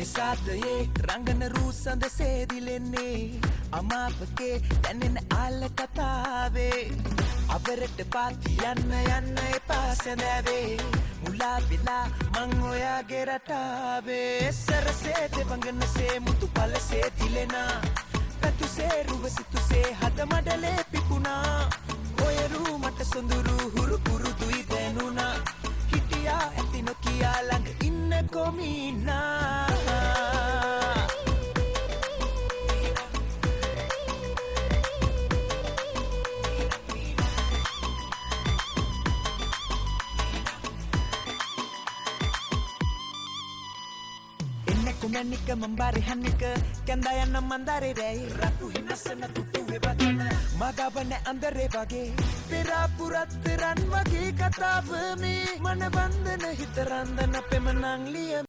නිසාදයේ රංගන රූසඳ සේදිලෙන්නේ අමාපකේ දැනෙන ආල කතාවේ අවරට පාති යන්න එපා සැඳෑවේ මුලා විලා මං ඔයාගේ රටාවේ සරසේ දෙවඟනසේ මුතු පලසේ දිලෙනා පැතුසේ රුවසිතුසේ හද මඩලේ පිපුණා ඔයරු මට සොඳුරු හුරු පුරුදුයි දැනුණා හිටියා ඇති නොකියා ළඟ ඉන්න කොමිනා Kunanika membari hanika Kandayana mandare rei Ratu hinasana tutuwe bagana Magavane andere bage Pera purat ran wage katavami Mana bandana hitarandana pemanang liya